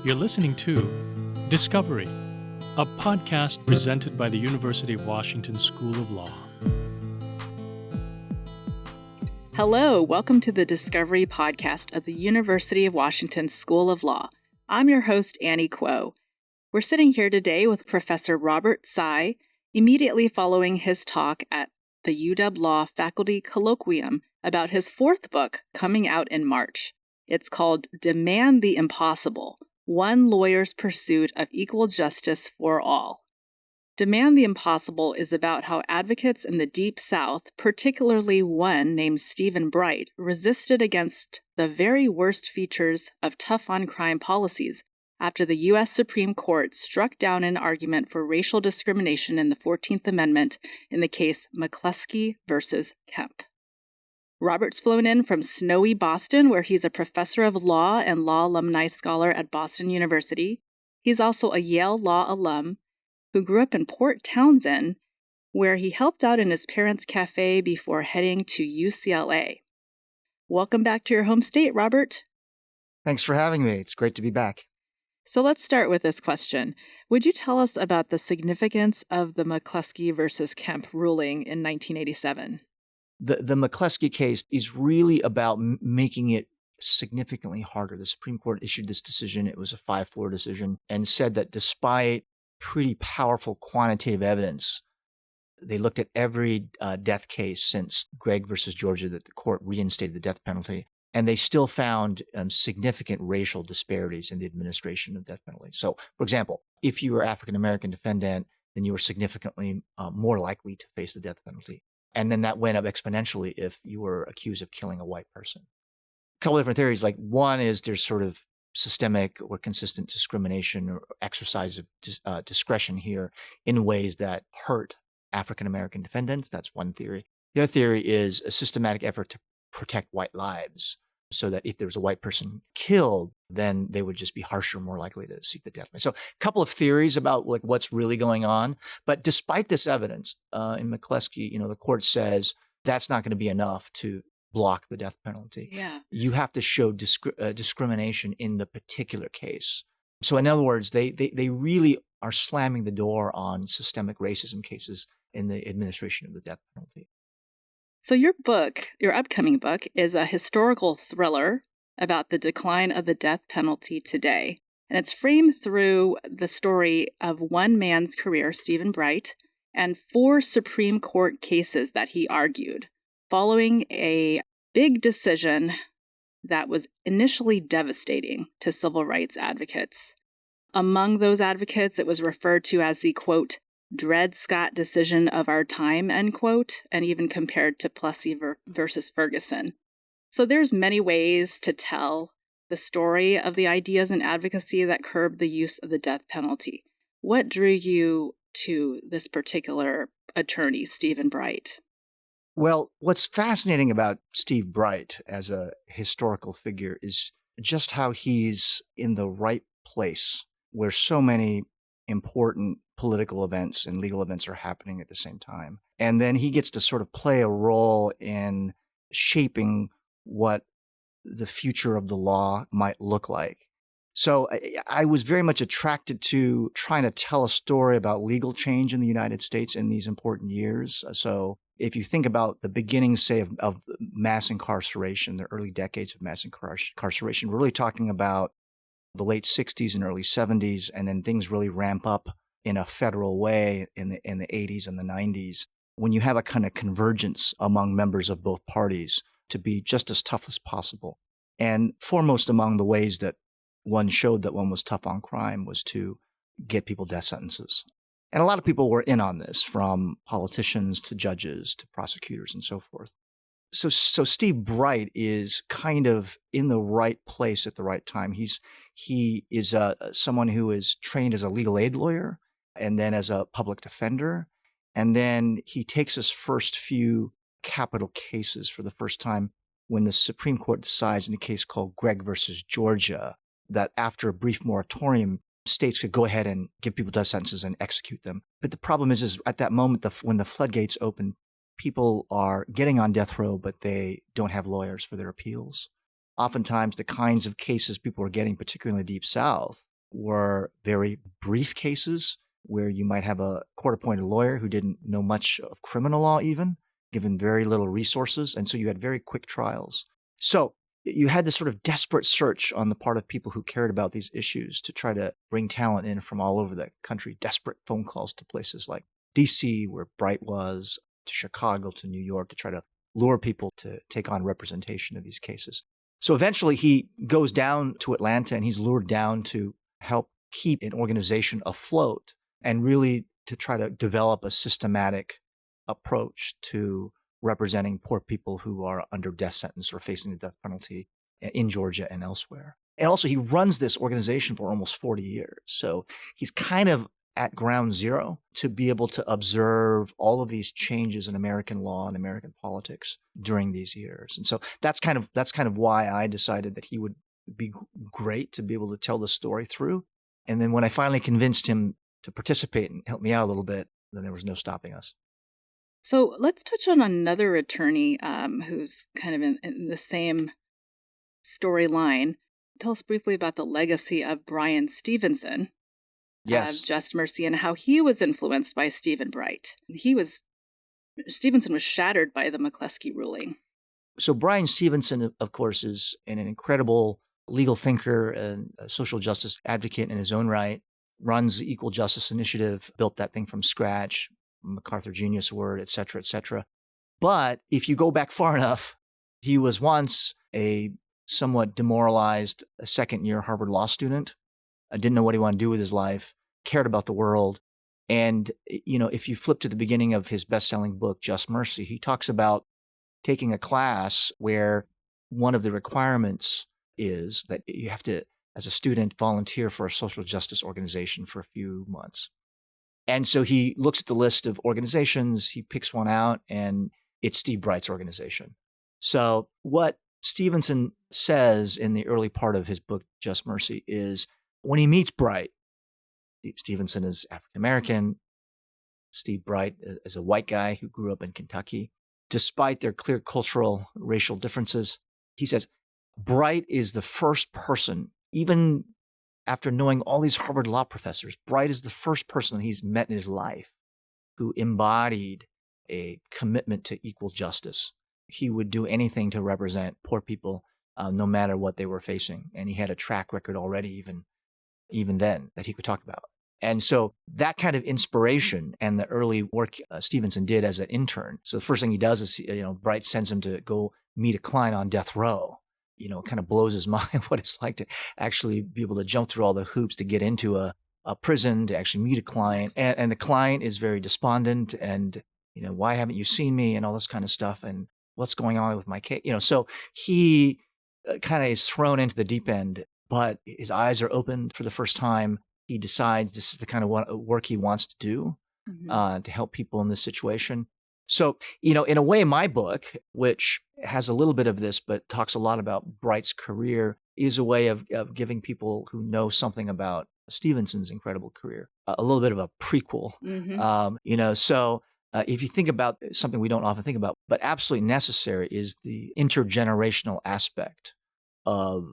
You're listening to Discovery, a podcast presented by the University of Washington School of Law. Hello, welcome to the Discovery podcast of the University of Washington School of Law. I'm your host, Annie Kuo. We're sitting here today with Professor Robert Tsai, immediately following his talk at the UW Law Faculty Colloquium about his fourth book coming out in March. It's called Demand the Impossible: One Lawyer's Pursuit of Equal Justice for All. Demand the Impossible is about how advocates in the Deep South, particularly one named Stephen Bright, resisted against the very worst features of tough-on-crime policies after the U.S. Supreme Court struck down an argument for racial discrimination in the 14th Amendment in the case McCleskey versus Kemp. Robert's flown in from snowy Boston, where he's a professor of law and Law Alumni Scholar at Boston University. He's also a Yale Law alum who grew up in Port Townsend, where he helped out in his parents' cafe before heading to UCLA. Welcome back to your home state, Robert. Thanks for having me. It's great to be back. So let's start with this question. Would you tell us about the significance of the McCleskey versus Kemp ruling in 1987? The McCleskey case is really about making it significantly harder. The Supreme Court issued this decision. It was a 5-4 decision and said that despite pretty powerful quantitative evidence, they looked at every death case since Gregg versus Georgia that the court reinstated the death penalty, and they still found significant racial disparities in the administration of death penalty. So, for example, if you were African-American defendant, then you were significantly more likely to face the death penalty. And then that went up exponentially if you were accused of killing a white person. A couple of different theories. Like one is there's sort of systemic or consistent discrimination or exercise of discretion here in ways that hurt African-American defendants. That's one theory. The other theory is a systematic effort to protect white lives so that if there was a white person killed, then they would just be harsher, more likely to seek the death penalty. So a couple of theories about like what's really going on. But despite this evidence in McCleskey, the court says that's not going to be enough to block the death penalty. Yeah. You have to show discrimination in the particular case. So in other words, they really are slamming the door on systemic racism cases in the administration of the death penalty. So your upcoming book, is a historical thriller about the decline of the death penalty today. And it's framed through the story of one man's career, Stephen Bright, and 4 Supreme Court cases that he argued, following a big decision that was initially devastating to civil rights advocates. Among those advocates, it was referred to as the, quote, Dred Scott decision of our time, end quote, and even compared to Plessy versus Ferguson. So there's many ways to tell the story of the ideas and advocacy that curbed the use of the death penalty. What drew you to this particular attorney, Stephen Bright? Well, what's fascinating about Steve Bright as a historical figure is just how he's in the right place where so many important political events and legal events are happening at the same time. And then he gets to sort of play a role in shaping what the future of the law might look like. So I was very much attracted to trying to tell a story about legal change in the United States in these important years. So if you think about the beginnings, say, of mass incarceration, the early decades of mass incarceration, we're really talking about the late 60s and early 70s, and then things really ramp up in a federal way in the 80s and the 90s, when you have a kind of convergence among members of both parties to be just as tough as possible. And foremost among the ways that one showed that one was tough on crime was to get people death sentences. And a lot of people were in on this, from politicians to judges to prosecutors and so forth. So Steve Bright is kind of in the right place at the right time. He is someone who is trained as a legal aid lawyer and then as a public defender. And then he takes his first few capital cases for the first time when the Supreme Court decides in a case called Gregg versus Georgia that after a brief moratorium, states could go ahead and give people death sentences and execute them. But the problem is at that moment, when the floodgates open, people are getting on death row, but they don't have lawyers for their appeals. Oftentimes, the kinds of cases people are getting, particularly in the Deep South, were very brief cases where you might have a court-appointed lawyer who didn't know much of criminal law even, given very little resources. And so you had very quick trials. So you had this sort of desperate search on the part of people who cared about these issues to try to bring talent in from all over the country, desperate phone calls to places like DC, where Bright was, to Chicago, to New York, to try to lure people to take on representation of these cases. So eventually he goes down to Atlanta and he's lured down to help keep an organization afloat and really to try to develop a systematic approach to representing poor people who are under death sentence or facing the death penalty in Georgia and elsewhere. And also he runs this organization for almost 40 years. So he's kind of at ground zero to be able to observe all of these changes in American law and American politics during these years. And so that's kind of why I decided that he would be great to be able to tell the story through. And then when I finally convinced him to participate and help me out a little bit, then there was no stopping us. So let's touch on another attorney who's kind of in the same storyline. Tell us briefly about the legacy of Bryan Stevenson. Yes. Just Mercy, and how he was influenced by Stephen Bright. Stevenson was shattered by the McCleskey ruling. So Bryan Stevenson, of course, is an incredible legal thinker and a social justice advocate in his own right, runs the Equal Justice Initiative, built that thing from scratch, MacArthur Genius Award, et cetera, et cetera. But if you go back far enough, he was once a somewhat demoralized second-year Harvard law student, didn't know what he wanted to do with his life, cared about the world. And, if you flip to the beginning of his best-selling book, Just Mercy, he talks about taking a class where one of the requirements is that you have to, as a student, volunteer for a social justice organization for a few months. And so he looks at the list of organizations, he picks one out, and it's Steve Bright's organization. So what Stevenson says in the early part of his book, Just Mercy, is when he meets Bright, Stevenson is African-American, Steve Bright is a white guy who grew up in Kentucky. Despite their clear cultural, racial differences, he says, Bright is the first person, even after knowing all these Harvard law professors, Bright is the first person he's met in his life who embodied a commitment to equal justice. He would do anything to represent poor people, no matter what they were facing. And he had a track record already, even then, that he could talk about. And so that kind of inspiration and the early work Stevenson did as an intern. So the first thing he does is, Bright sends him to go meet a client on death row. Kind of blows his mind what it's like to actually be able to jump through all the hoops to get into a prison, to actually meet a client. And the client is very despondent and, why haven't you seen me and all this kind of stuff and what's going on with my case? So he kind of is thrown into the deep end, but his eyes are opened for the first time. He decides this is the kind of work he wants to do to help people in this situation. So, in a way, my book, which has a little bit of this, but talks a lot about Bright's career, is a way of giving people who know something about Stevenson's incredible career a little bit of a prequel. So if you think about something we don't often think about, but absolutely necessary, is the intergenerational aspect of,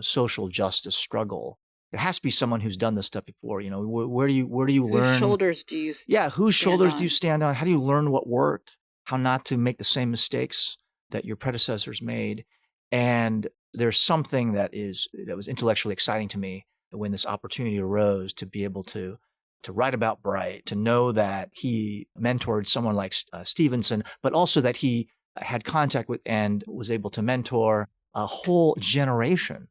social justice struggle. There has to be someone who's done this stuff before. Where do you learn? Whose shoulders do you whose shoulders do you stand on? How do you learn what worked? How not to make the same mistakes that your predecessors made? And there's something that was intellectually exciting to me when this opportunity arose to be able to write about Bright, to know that he mentored someone like Stevenson, but also that he had contact with and was able to mentor a whole generation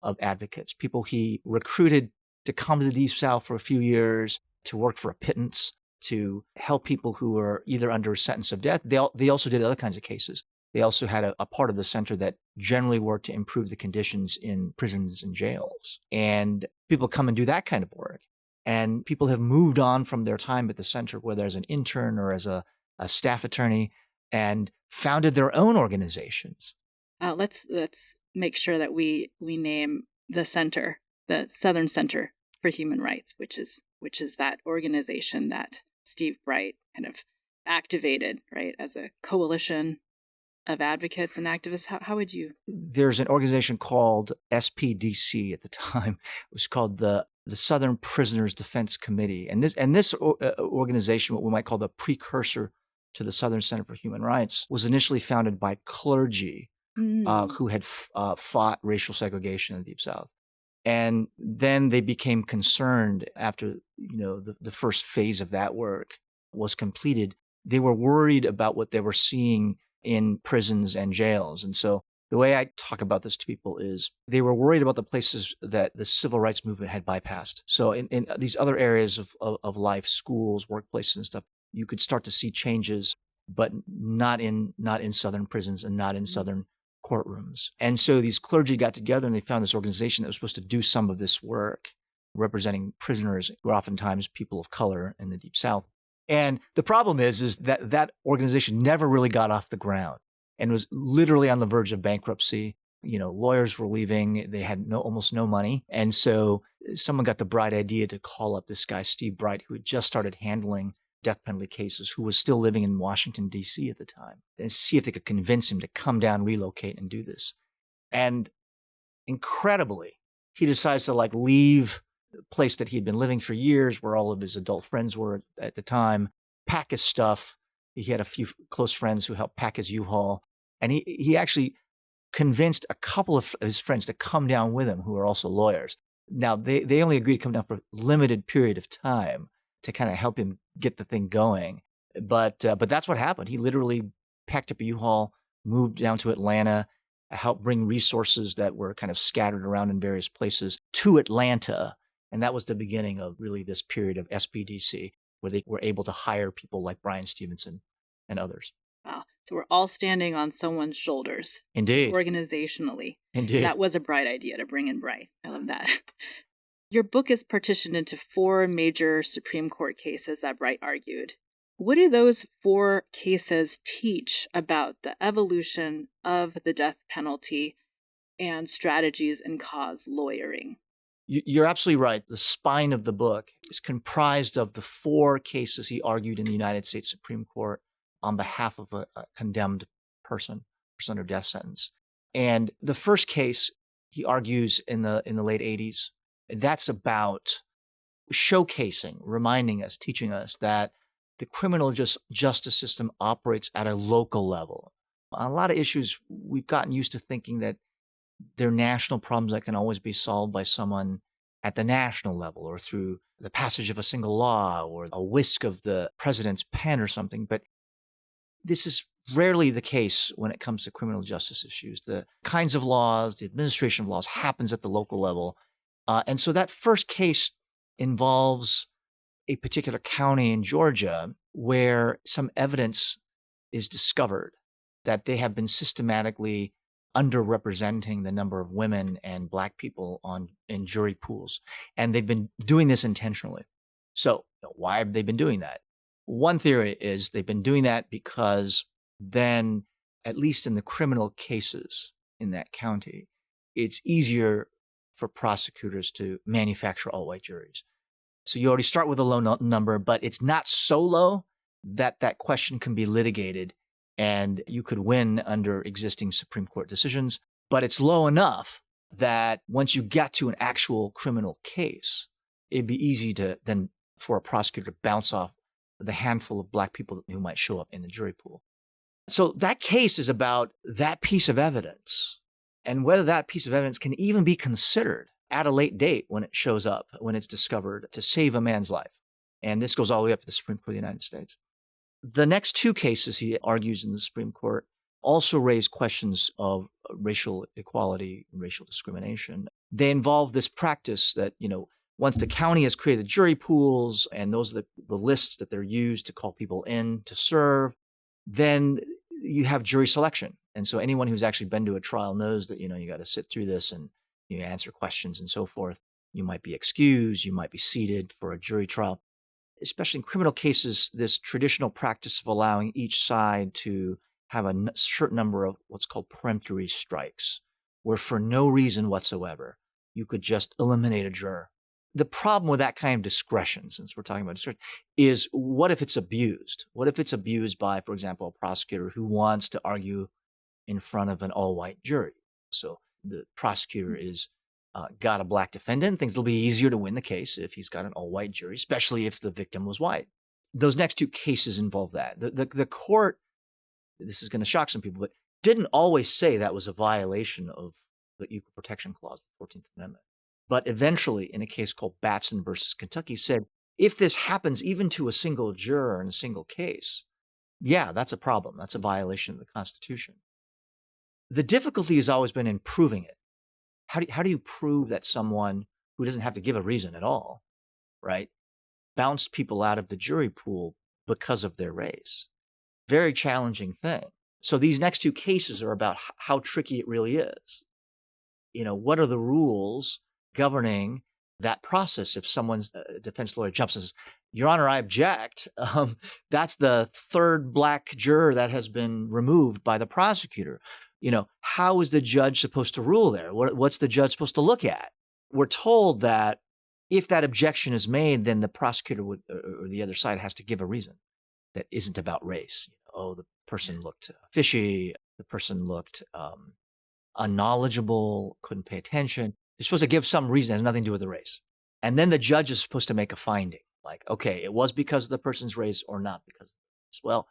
of advocates, people he recruited to come to the Deep South for a few years, to work for a pittance, to help people who were either under a sentence of death. They also did other kinds of cases. They also had a part of the center that generally worked to improve the conditions in prisons and jails. And people come and do that kind of work. And people have moved on from their time at the center, whether as an intern or as a staff attorney, and founded their own organizations. Let's make sure that we name the center, the Southern Center for Human Rights, which is that organization that Steve Bright kind of activated, right, as a coalition of advocates and activists. How would you? There's an organization called SPDC at the time. It was called the the Southern Prisoners Defense Committee. And this organization, what we might call the precursor to the Southern Center for Human Rights, was initially founded by clergy who had fought racial segregation in the Deep South. And then they became concerned after, the first phase of that work was completed. They were worried about what they were seeing in prisons and jails. And so the way I talk about this to people is they were worried about the places that the civil rights movement had bypassed. So in these other areas of life, schools, workplaces and stuff, you could start to see changes, but not in Southern prisons and not in Southern courtrooms. And so these clergy got together and they found this organization that was supposed to do some of this work, representing prisoners who are oftentimes people of color in the Deep South. And the problem is that organization never really got off the ground and was literally on the verge of bankruptcy. Lawyers were leaving. They had almost no money. And so someone got the bright idea to call up this guy, Steve Bright, who had just started handling death penalty cases, who was still living in Washington, D.C. at the time, and see if they could convince him to come down, relocate, and do this. And incredibly, he decides to leave the place that he had been living for years, where all of his adult friends were at the time, pack his stuff. He had a few close friends who helped pack his U-Haul. And he actually convinced a couple of his friends to come down with him, who are also lawyers. Now, they only agreed to come down for a limited period of time to kind of help him get the thing going. But that's what happened. He literally packed up a U-Haul, moved down to Atlanta, helped bring resources that were kind of scattered around in various places to Atlanta. And that was the beginning of really this period of SPDC, where they were able to hire people like Brian Stevenson and others. Wow. So we're all standing on someone's shoulders. Indeed. Organizationally. Indeed. That was a bright idea to bring in Bright. I love that. Your book is partitioned into 4 major Supreme Court cases that Bright argued. What do those 4 cases teach about the evolution of the death penalty and strategies in cause lawyering? You're absolutely right. The spine of the book is comprised of the 4 cases he argued in the United States Supreme Court on behalf of a condemned person under death sentence. And the first case he argues in the late 80s, that's about showcasing, reminding us, teaching us that the criminal justice system operates at a local level. On a lot of issues, we've gotten used to thinking that they're national problems that can always be solved by someone at the national level or through the passage of a single law or a whisk of the president's pen or something. But this is rarely the case when it comes to criminal justice issues. The kinds of laws, the administration of laws happens at the local level. And so that first case involves a particular county in Georgia where some evidence is discovered that they have been systematically underrepresenting the number of women and Black people in jury pools. And they've been doing this intentionally. So why have they been doing that? One theory is they've been doing that because then, at least in the criminal cases in that county, it's easier for prosecutors to manufacture all-white juries. So you already start with a low number, but it's not so low that that question can be litigated and you could win under existing Supreme Court decisions. But it's low enough that once you get to an actual criminal case, it'd be easy to then for a prosecutor to bounce off the handful of Black people who might show up in the jury pool. So that case is about that piece of evidence and whether that piece of evidence can even be considered at a late date when it shows up, when it's discovered, to save a man's life. And this goes all the way up to the Supreme Court of the United States. The next 2 cases he argues in the Supreme Court also raise questions of racial equality and racial discrimination. They involve this practice that, once the county has created jury pools and those are the lists that they're used to call people in to serve, then you have jury selection. And so anyone who's actually been to a trial knows that, you got to sit through this and you answer questions and so forth. You might be excused. You might be seated for a jury trial. Especially in criminal cases, this traditional practice of allowing each side to have a certain number of what's called peremptory strikes, where for no reason whatsoever, you could just eliminate a juror. The problem with that kind of discretion, since we're talking about discretion, is what if it's abused? What if it's abused by, for example, a prosecutor who wants to argue in front of an all-white jury? So the prosecutor is got a black defendant, things will be easier to win the case if he's got an all-white jury, especially if the victim was white. Those next two cases involve that. The court, this is going to shock some people, but didn't always say that was a violation of the Equal Protection Clause of the 14th Amendment. But eventually, in a case called Batson versus Kentucky, said, if this happens even to a single juror in a single case, yeah, that's a problem. That's a violation of the Constitution. The difficulty has always been in proving it. How do you prove that someone who doesn't have to give a reason at all, right, bounced people out of the jury pool because of their race? Very challenging thing. So these next two cases are about how tricky it really is. What are the rules governing that process if someone's defense lawyer jumps and says, Your Honor, I object. That's the third black juror that has been removed by the prosecutor. How is the judge supposed to rule there? What's the judge supposed to look at? We're told that if that objection is made, then the prosecutor or the other side has to give a reason that isn't about race. The person looked fishy. The person looked unknowledgeable, couldn't pay attention. They're supposed to give some reason that has nothing to do with the race. And then the judge is supposed to make a finding like, okay, it was because of the person's race or not because of the race. Well,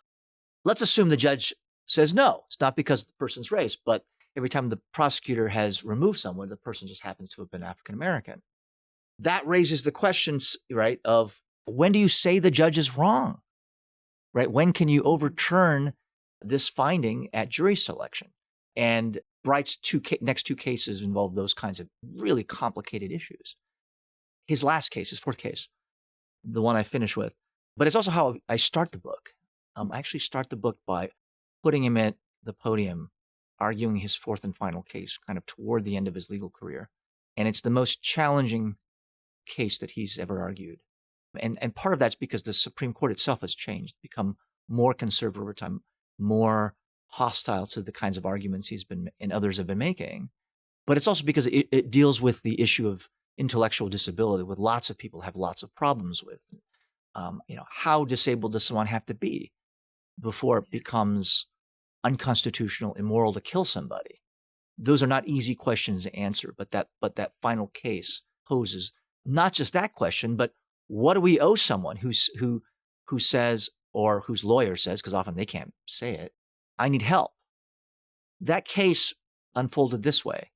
let's assume the judge says, no, it's not because of the person's race. But every time the prosecutor has removed someone, the person just happens to have been African-American. That raises the questions, right, of when do you say the judge is wrong, right? When can you overturn this finding at jury selection? And Bright's next two cases involve those kinds of really complicated issues. His last case, his fourth case, the one I finish with, but it's also how I start the book. I actually start the book by putting him at the podium, arguing his fourth and final case, kind of toward the end of his legal career. And it's the most challenging case that he's ever argued. And part of that's because the Supreme Court itself has changed, become more conservative over time, more hostile to the kinds of arguments he's been and others have been making. But it's also because it deals with the issue of intellectual disability, with lots of people have lots of problems with. How disabled does someone have to be before it becomes unconstitutional, immoral to kill somebody? Those are not easy questions to answer, but that final case poses not just that question, but what do we owe someone who says, or whose lawyer says, because often they can't say it, I need help. That case unfolded this way.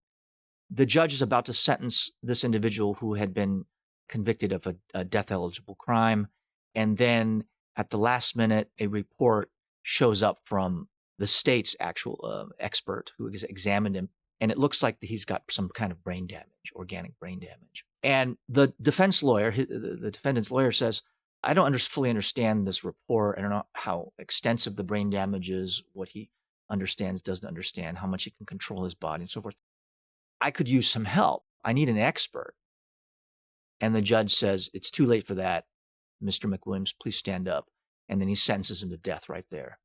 The judge is about to sentence this individual who had been convicted of a death-eligible crime, and then at the last minute, a report shows up from the state's actual expert who has examined him, and it looks like he's got some kind of brain damage, organic brain damage. And the defense lawyer, the defendant's lawyer says, I don't fully understand this report. I don't know how extensive the brain damage is, what he understands, doesn't understand, how much he can control his body and so forth. I could use some help. I need an expert. And the judge says, it's too late for that. Mr. McWilliams, please stand up. And then he sentences him to death right there.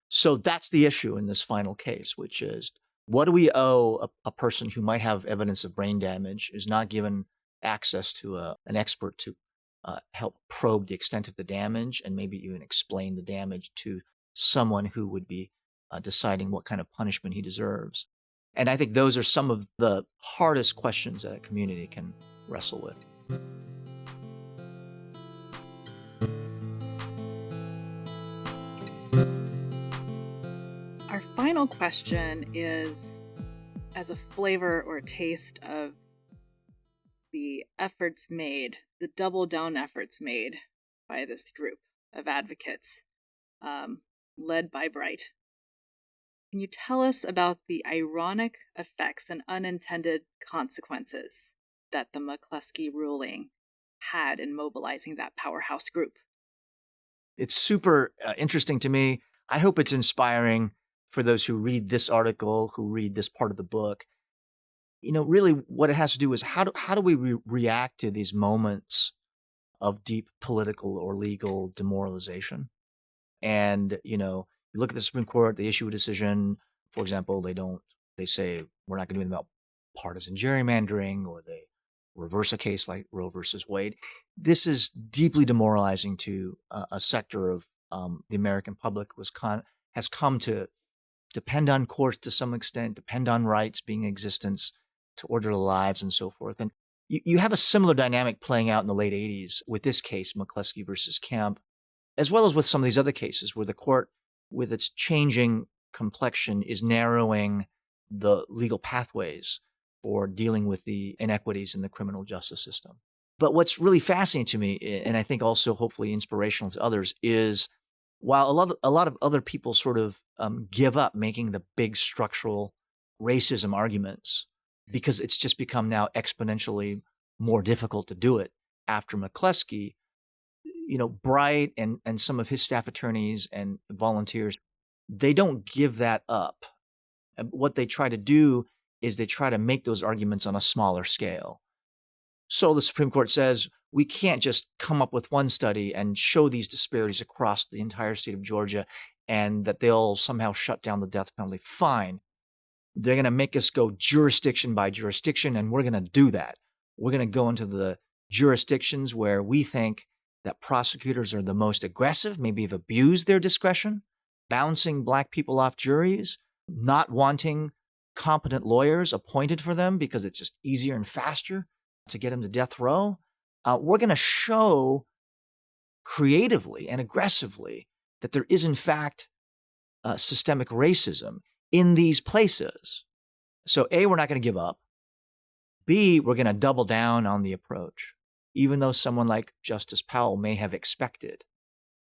So that's the issue in this final case, which is, what do we owe a person who might have evidence of brain damage, is not given access to an expert to help probe the extent of the damage and maybe even explain the damage to someone who would be deciding what kind of punishment he deserves? And I think those are some of the hardest questions that a community can wrestle with. Our final question is as a flavor or taste of the efforts made, the double down efforts made by this group of advocates led by Bright. Can you tell us about the ironic effects and unintended consequences that the McCleskey ruling had in mobilizing that powerhouse group? It's super interesting to me. I hope it's inspiring for those who read this article, who read this part of the book. Really what it has to do is how do we react to these moments of deep political or legal demoralization? And, you look at the Supreme Court, they issue a decision, for example, they say, we're not going to do anything about partisan gerrymandering, or they reverse a case like Roe versus Wade. This is deeply demoralizing to a sector of the American public has come to depend on courts to some extent, depend on rights being in existence, to order their lives and so forth. And you have a similar dynamic playing out in the late 80s with this case, McCleskey versus Kemp, as well as with some of these other cases where the court, with its changing complexion, is narrowing the legal pathways for dealing with the inequities in the criminal justice system. But what's really fascinating to me, and I think also hopefully inspirational to others, is while a lot of other people sort of give up making the big structural racism arguments because it's just become now exponentially more difficult to do it after McCleskey, Bright and some of his staff attorneys and volunteers, they don't give that up. And what they try to do is they try to make those arguments on a smaller scale. So the Supreme Court says, we can't just come up with one study and show these disparities across the entire state of Georgia and that they'll somehow shut down the death penalty. Fine. They're going to make us go jurisdiction by jurisdiction, and we're going to do that. We're going to go into the jurisdictions where we think that prosecutors are the most aggressive, maybe have abused their discretion, bouncing Black people off juries, not wanting competent lawyers appointed for them because it's just easier and faster to get them to death row. We're going to show creatively and aggressively that there is, in fact, systemic racism in these places. So A, we're not going to give up. B, we're going to double down on the approach, even though someone like Justice Powell may have expected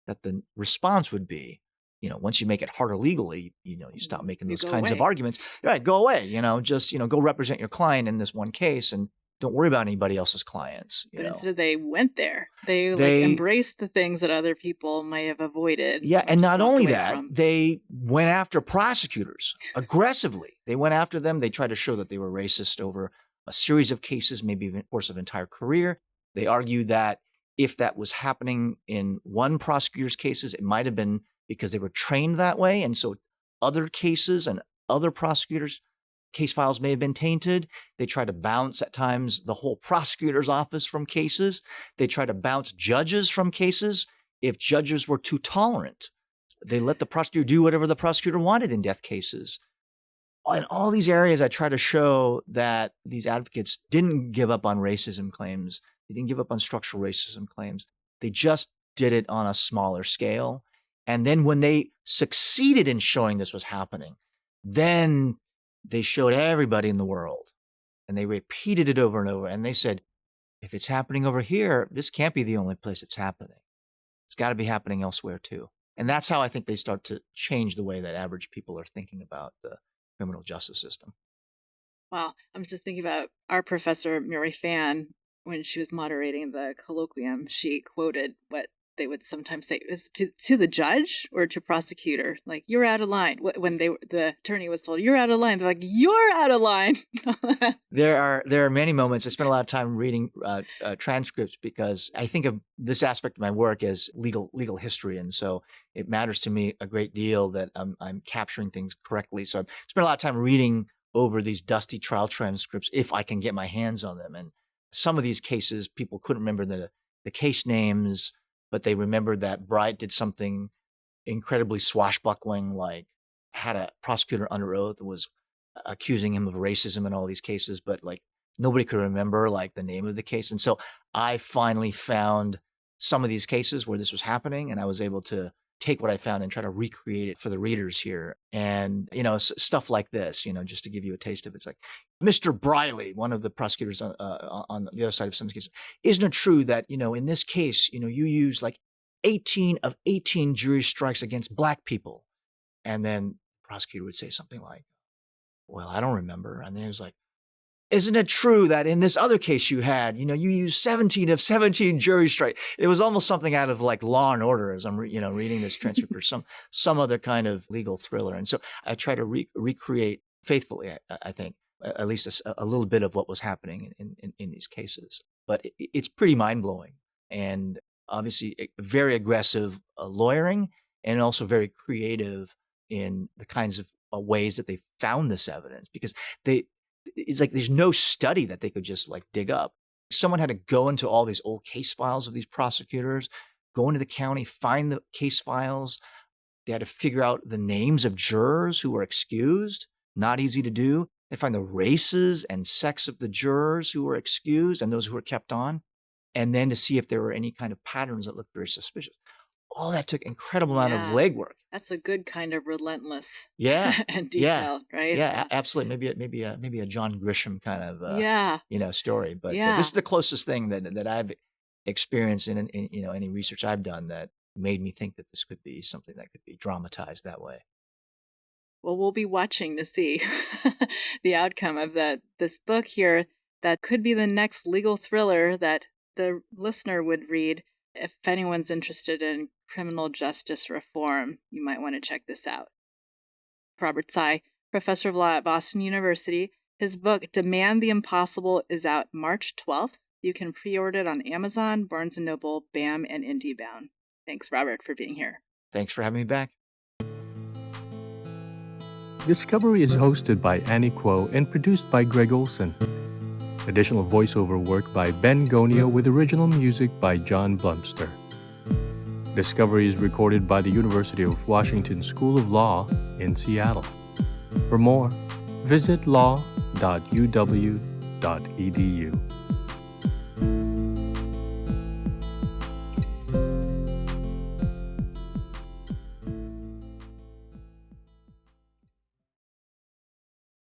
that the response would be, once you make it harder legally, you stop making those kinds of arguments. Right, go away. Just go represent your client in this one case and don't worry about anybody else's clients. But instead, they went there. They embraced the things that other people might have avoided. Yeah, and not only that, they went after prosecutors aggressively. They went after them. They tried to show that they were racist over a series of cases, maybe even the course of an entire career. They argued that if that was happening in one prosecutor's cases, it might have been because they were trained that way. And so other cases and other prosecutors' case files may have been tainted. They try to bounce at times the whole prosecutor's office from cases. They try to bounce judges from cases. If judges were too tolerant, they let the prosecutor do whatever the prosecutor wanted in death cases. In all these areas, I try to show that these advocates didn't give up on racism claims. They didn't give up on structural racism claims. They just did it on a smaller scale. And then when they succeeded in showing this was happening, then they showed everybody in the world, and they repeated it over and over. And they said, if it's happening over here, this can't be the only place it's happening. It's got to be happening elsewhere too. And that's how I think they start to change the way that average people are thinking about the criminal justice system. Wow. I'm just thinking about our professor, Mary Fan, when she was moderating the colloquium, she quoted what they would sometimes say is to the judge or to prosecutor, like, you're out of line. When the attorney was told, you're out of line, they're like, you're out of line. There are many moments. I spent a lot of time reading transcripts because I think of this aspect of my work as legal history. And so it matters to me a great deal that I'm capturing things correctly. So I spent a lot of time reading over these dusty trial transcripts if I can get my hands on them. And some of these cases, people couldn't remember the case names, but they remembered that Bright did something incredibly swashbuckling, like had a prosecutor under oath and was accusing him of racism in all these cases, but like nobody could remember like the name of the case. And so I finally found some of these cases where this was happening, and I was able to take what I found and try to recreate it for the readers here. And, stuff like this, just to give you a taste of it. It's like, Mr. Briley, one of the prosecutors on the other side of some cases, isn't it true that, in this case, you use like 18 of 18 jury strikes against Black people? And then the prosecutor would say something like, well, I don't remember. And then it was like, isn't it true that in this other case you had, you used 17 of 17 jury strikes? It was almost something out of like Law and Order as I'm, reading this transcript or some other kind of legal thriller. And so I try to recreate faithfully, I think, at least a little bit of what was happening in these cases. But it's pretty mind-blowing, and obviously very aggressive lawyering, and also very creative in the kinds of ways that they found this evidence, because it's like there's no study that they could just like dig up. Someone had to go into all these old case files of these prosecutors, go into the county, find the case files. They had to figure out the names of jurors who were excused. Not easy to do. They find the races and sex of the jurors who were excused and those who were kept on, and then to see if there were any kind of patterns that looked very suspicious. All that took incredible amount of legwork. That's a good kind of relentless Yeah. and detailed, right? Yeah, absolutely. Maybe a John Grisham kind of story. But this is the closest thing that I've experienced in any research I've done that made me think that this could be something that could be dramatized that way. Well, we'll be watching to see the outcome of this book here that could be the next legal thriller that the listener would read. If anyone's interested in criminal justice reform, you might want to check this out. Robert Tsai, professor of law at Boston University, his book, Demand the Impossible, is out March 12th. You can pre-order it on Amazon, Barnes & Noble, BAM, and IndieBound. Thanks, Robert, for being here. Thanks for having me back. Discovery is hosted by Annie Kuo and produced by Greg Olson. Additional voiceover work by Ben Gonio with original music by John Blumster. Discovery is recorded by the University of Washington School of Law in Seattle. For more, visit law.uw.edu.